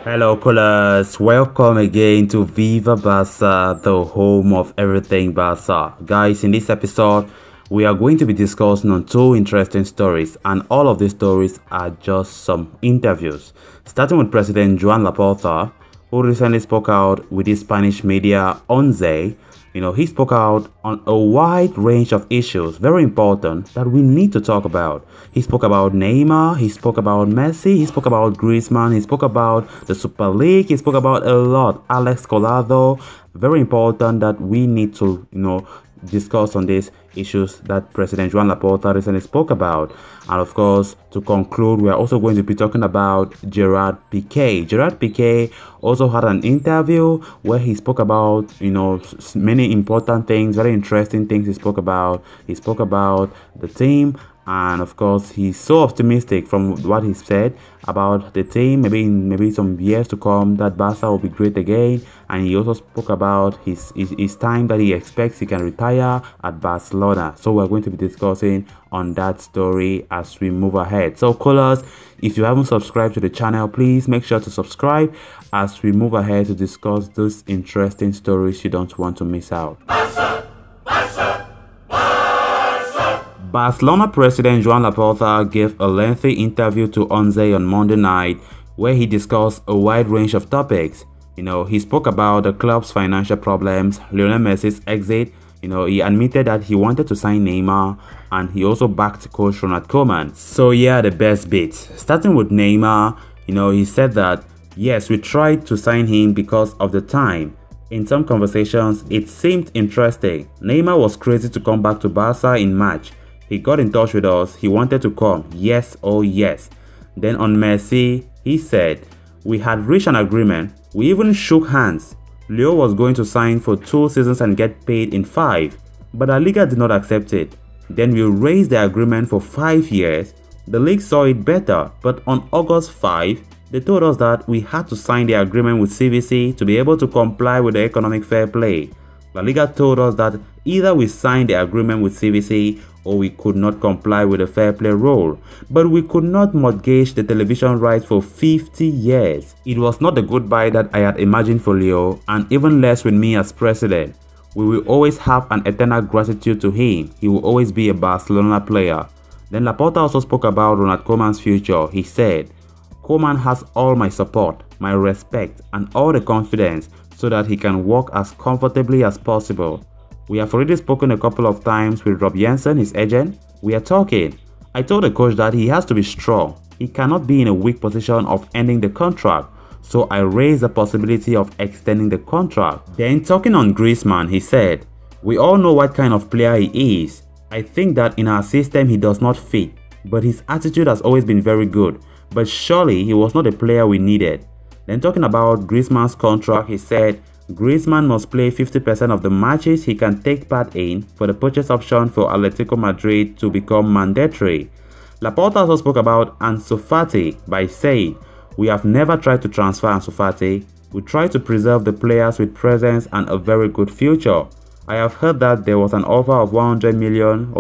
Hello, callers. Welcome again to Viva Barca, the home of everything Barca. Guys, in this episode, we are going to be discussing on two interesting stories, and all of these stories are just some interviews. Starting with President Joan Laporta, who recently spoke out with the Spanish media Onze. He spoke out on a wide range of issues, very important, that we need to talk about. He spoke about Neymar, he spoke about Messi, he spoke about Griezmann, he spoke about the Super League, he spoke about a lot. Alex Collado, very important that we need to, discuss on these issues that President Joan Laporta recently spoke about. And of course, to conclude, we are also going to be talking about Gerard Pique. Gerard Pique also had an interview where he spoke about, many important things, very interesting things he spoke about. He spoke about the team. And of course, he's so optimistic from what he said about the team. Maybe some years to come that Barca will be great again. And he also spoke about his time that he expects he can retire at Barcelona. So we're going to be discussing on that story as we move ahead. So callers, if you haven't subscribed to the channel, please make sure to subscribe as we move ahead to discuss those interesting stories you don't want to miss out. Barcelona president Joan Laporta gave a lengthy interview to Onze on Monday night where he discussed a wide range of topics. He spoke about the club's financial problems, Lionel Messi's exit. He admitted that he wanted to sign Neymar, and he also backed coach Ronald Koeman. So yeah, the best bits. Starting with Neymar, he said that yes, we tried to sign him because of the time. In some conversations, it seemed interesting. Neymar was crazy to come back to Barca in March. He got in touch with us, he wanted to come, yes, oh yes. Then on Messi, he said, we had reached an agreement, we even shook hands. Leo was going to sign for 2 seasons and get paid in 5, but La Liga did not accept it. Then we raised the agreement for 5 years. The league saw it better, but on August 5, they told us that we had to sign the agreement with CVC to be able to comply with the economic fair play. La Liga told us that either we signed the agreement with CVC or we could not comply with the fair play rule, but we could not mortgage the television rights for 50 years. It was not the goodbye that I had imagined for Leo, and even less with me as president. We will always have an eternal gratitude to him. He will always be a Barcelona player. Then Laporta also spoke about Ronald Koeman's future. He said, Koeman has all my support, my respect, and all the confidence so that he can work as comfortably as possible. We have already spoken a couple of times with Rob Jensen, his agent. We are talking. I told the coach that he has to be strong. He cannot be in a weak position of ending the contract. So I raised the possibility of extending the contract. Then talking on Griezmann, he said, we all know what kind of player he is. I think that in our system he does not fit, but his attitude has always been very good. But surely he was not the player we needed. Then talking about Griezmann's contract, he said, Griezmann must play 50% of the matches he can take part in for the purchase option for Atletico Madrid to become mandatory. Laporta also spoke about Ansu Fati by saying, we have never tried to transfer Ansu Fati. We try to preserve the players with presence and a very good future. I have heard that there was an offer of 100 million,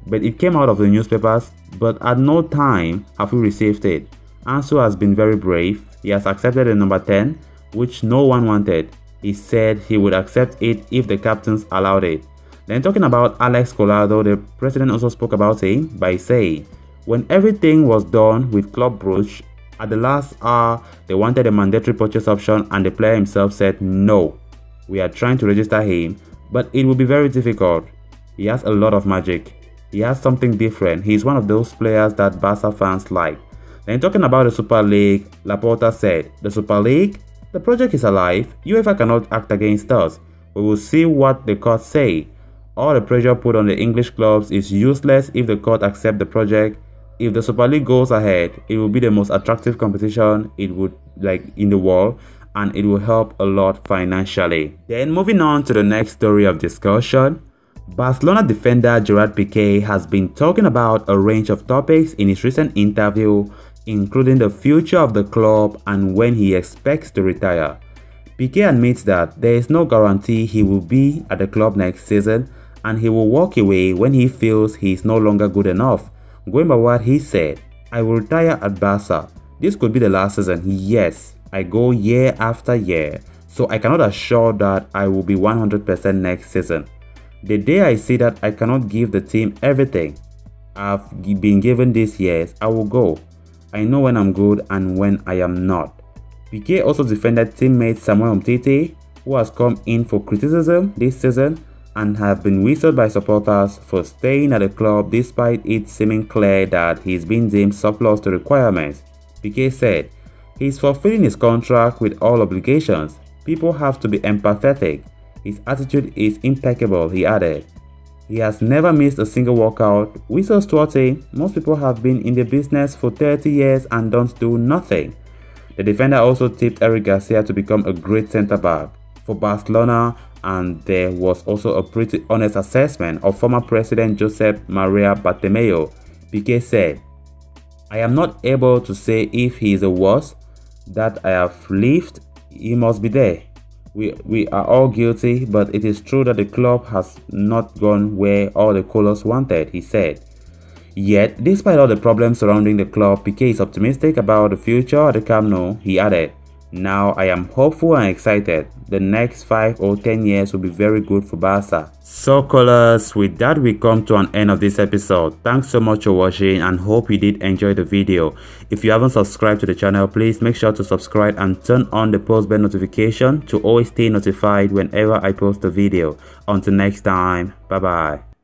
but it came out of the newspapers, but at no time have we received it. Ansu has been very brave. He has accepted the number 10, which no one wanted. He said he would accept it if the captains allowed it. Then talking about Alex Collado, the president also spoke about him by saying, when everything was done with Club Brugge, at the last hour, they wanted a mandatory purchase option and the player himself said no. We are trying to register him, but it will be very difficult. He has a lot of magic. He has something different. He is one of those players that Barca fans like. Then talking about the Super League, Laporta said, the Super League? The project is alive. UEFA cannot act against us. We will see what the court say. All the pressure put on the English clubs is useless if the court accepts the project. If the Super League goes ahead, it will be the most attractive competition in the world, and it will help a lot financially. Then moving on to the next story of discussion. Barcelona defender Gerard Pique has been talking about a range of topics in his recent interview, including the future of the club and when he expects to retire. Pique admits that there is no guarantee he will be at the club next season, and he will walk away when he feels he is no longer good enough. Going by what he said, I will retire at Barca. This could be the last season. Yes, I go year after year, so I cannot assure that I will be 100% next season. The day I see that I cannot give the team everything I've been given these years, I will go. I know when I'm good and when I am not. Pique also defended teammate Samuel Umtiti, who has come in for criticism this season and have been whistled by supporters for staying at the club despite it seeming clear that he's been deemed surplus to requirements. Pique said, "He's fulfilling his contract with all obligations. People have to be empathetic. His attitude is impeccable," he added. He has never missed a single workout. Whistles towards him. Most people have been in the business for 30 years and don't do nothing. The defender also tipped Eric Garcia to become a great centre-back for Barcelona, and there was also a pretty honest assessment of former President Josep Maria Bartomeu. Pique said, "I am not able to say if he is the worst that I have lived. He must be there. We are all guilty, but it is true that the club has not gone where all the colours wanted," he said. Yet, despite all the problems surrounding the club, Pique is optimistic about the future at the Camp Nou. He added, "Now I am hopeful and excited. The next 5 or 10 years will be very good for Barca." So colours, with that we come to an end of this episode. Thanks so much for watching and hope you did enjoy the video. If you haven't subscribed to the channel, please make sure to subscribe and turn on the post bell notification to always stay notified whenever I post a video. Until next time, bye bye.